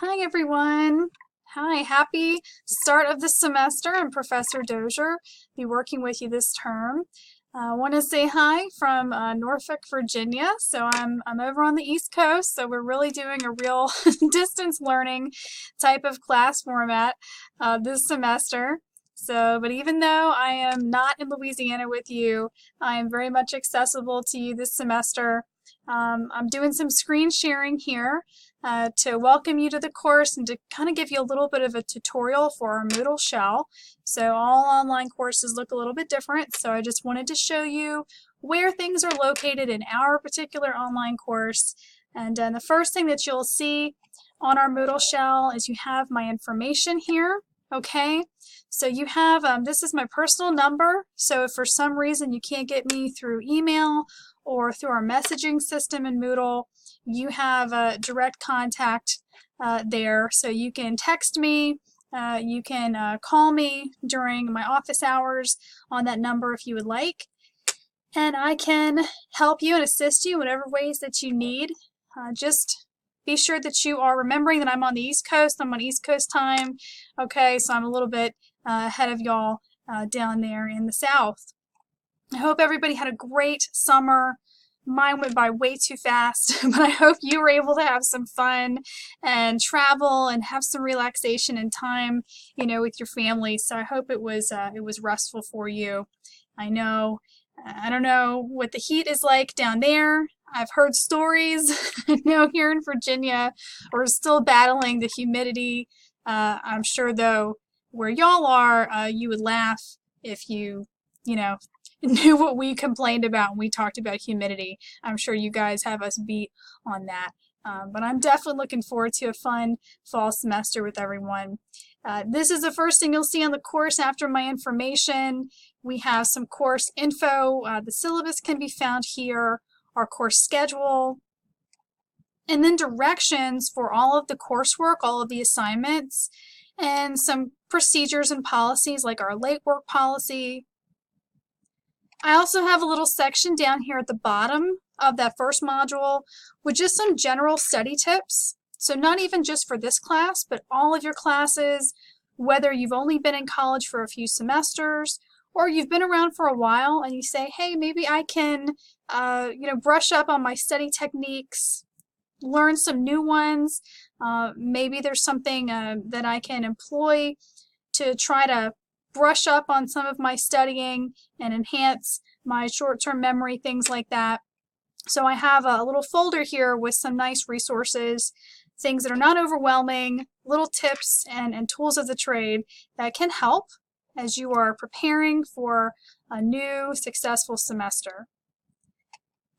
Hi everyone. Hi, happy start of the semester. I'm Professor Dozier. Be working with you this term. I want to say hi from Norfolk, Virginia. So I'm over on the East Coast. So we're really doing a real distance learning type of class format this semester. But even though I am not in Louisiana with you, I am very much accessible to you this semester. I'm doing some screen sharing here to welcome you to the course and to kind of give you a little bit of a tutorial for our Moodle shell. So all online courses look a little bit different, so I just wanted to show you where things are located in our particular online course. And the first thing that you'll see on our Moodle shell is you have my information here. Okay, so you have, this is my personal number, so if for some reason you can't get me through email or through our messaging system in Moodle, you have a direct contact there, so you can text me, you can call me during my office hours on that number if you would like, and I can help you and assist you in whatever ways that you need. Just be sure that you are remembering that I'm on the East Coast. I'm on East Coast time. Okay, so I'm a little bit ahead of y'all down there in the South. I hope everybody had a great summer. Mine went by way too fast, but I hope you were able to have some fun and travel and have some relaxation and time, with your family. So I hope it was restful for you. I know, I don't know what the heat is like down there. I've heard stories. I know here in Virginia, we're still battling the humidity. I'm sure though, where y'all are, you would laugh if you knew what we complained about when we talked about humidity. I'm sure you guys have us beat on that. But I'm definitely looking forward to a fun fall semester with everyone. This is the first thing you'll see on the course after my information. We have some course info. The syllabus can be found here, our course schedule, and then directions for all of the coursework, all of the assignments, and some procedures and policies like our late work policy. I also have a little section down here at the bottom of that first module with just some general study tips. So not even just for this class, but all of your classes, whether you've only been in college for a few semesters or you've been around for a while and you say, hey, maybe I can, brush up on my study techniques, learn some new ones. Maybe there's something that I can employ to try to brush up on some of my studying and enhance my short-term memory, things like that. So I have a little folder here with some nice resources, things that are not overwhelming, little tips and tools of the trade that can help as you are preparing for a new successful semester.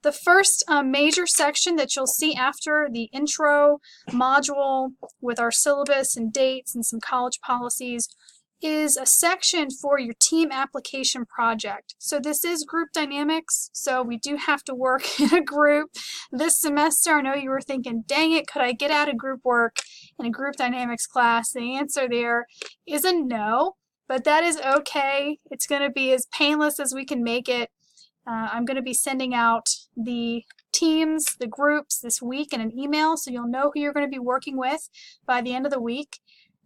The first major section that you'll see after the intro module with our syllabus and dates and some college policies is a section for your team application project. So this is group dynamics, so we do have to work in a group this semester. I know you were thinking, dang it, could I get out of group work in a group dynamics class? The answer there is a no, but that is okay. It's going to be as painless as we can make it. I'm going to be sending out the teams, the groups this week in an email, so you'll know who you're going to be working with by the end of the week.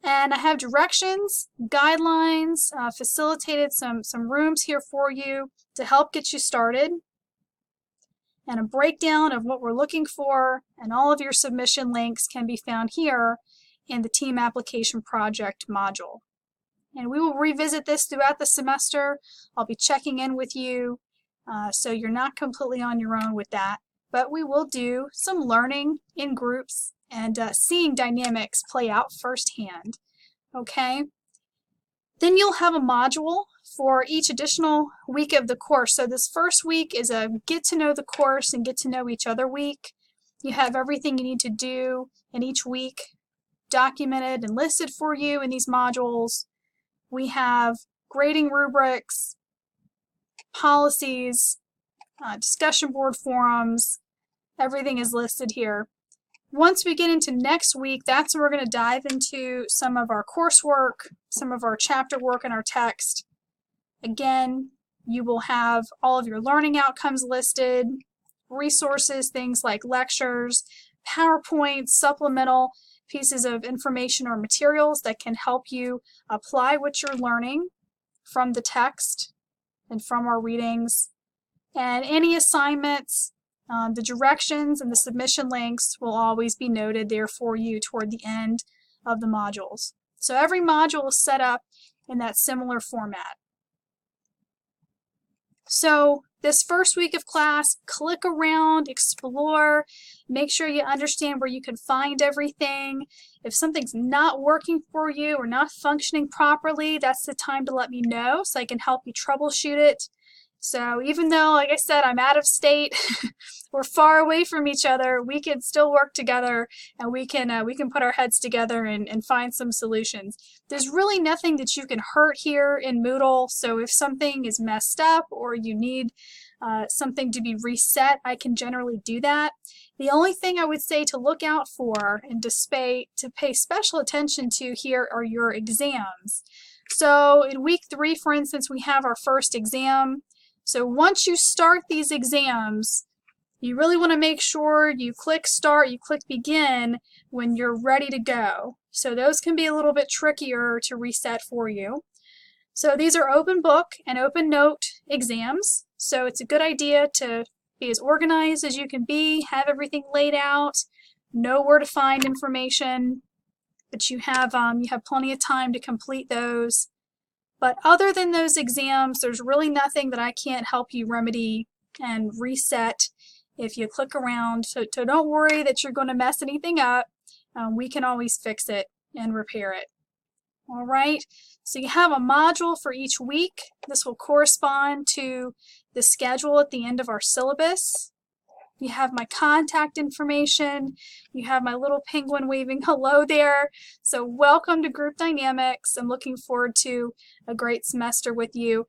And I have directions, guidelines, facilitated some rooms here for you to help get you started, and a breakdown of what we're looking for, and all of your submission links can be found here in the Team Application Project module. And we will revisit this throughout the semester. I'll be checking in with you, so you're not completely on your own with that, but we will do some learning in groups and seeing dynamics play out firsthand. Okay? Then you'll have a module for each additional week of the course. So this first week is a get to know the course and get to know each other week. You have everything you need to do in each week documented and listed for you in these modules. We have grading rubrics, policies, discussion board forums. Everything is listed here. Once we get into next week, that's when we're going to dive into some of our coursework, some of our chapter work in our text. Again, you will have all of your learning outcomes listed, resources, things like lectures, PowerPoint, supplemental pieces of information or materials that can help you apply what you're learning from the text and from our readings. And any assignments, the directions and the submission links will always be noted there for you toward the end of the modules. So every module is set up in that similar format. So this first week of class, click around, explore, make sure you understand where you can find everything. If something's not working for you or not functioning properly, that's the time to let me know so I can help you troubleshoot it. So even though, like I said, I'm out of state, we're far away from each other, we can still work together, and we can put our heads together and find some solutions. There's really nothing that you can hurt here in Moodle, so if something is messed up or you need something to be reset, I can generally do that. The only thing I would say to look out for and to pay special attention to here are your exams. So in week 3, for instance, we have our first exam. So once you start these exams, you really want to make sure you click start, you click begin when you're ready to go. So those can be a little bit trickier to reset for you. So these are open book and open note exams. So it's a good idea to be as organized as you can be, have everything laid out, know where to find information, but you have plenty of time to complete those. But other than those exams, there's really nothing that I can't help you remedy and reset if you click around. So don't worry that you're going to mess anything up. We can always fix it and repair it. All right, so you have a module for each week. This will correspond to the schedule at the end of our syllabus. You have my contact information. You have my little penguin waving hello there. So welcome to Group Dynamics. I'm looking forward to a great semester with you.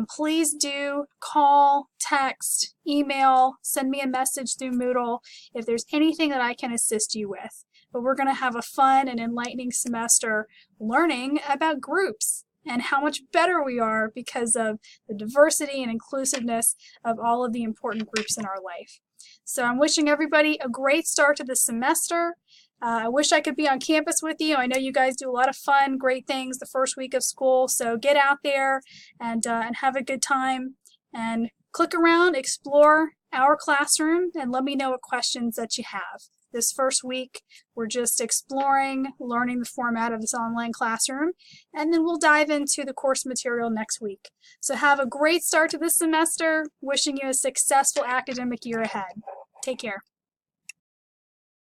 Please do call, text, email, send me a message through Moodle if there's anything that I can assist you with. But we're going to have a fun and enlightening semester learning about groups and how much better we are because of the diversity and inclusiveness of all of the important groups in our life. So I'm wishing everybody a great start to the semester. I wish I could be on campus with you. I know you guys do a lot of fun, great things the first week of school. So get out there and have a good time. And click around, explore our classroom, and let me know what questions that you have. This first week, we're just exploring, learning the format of this online classroom, and then we'll dive into the course material next week. So have a great start to this semester. Wishing you a successful academic year ahead. Take care.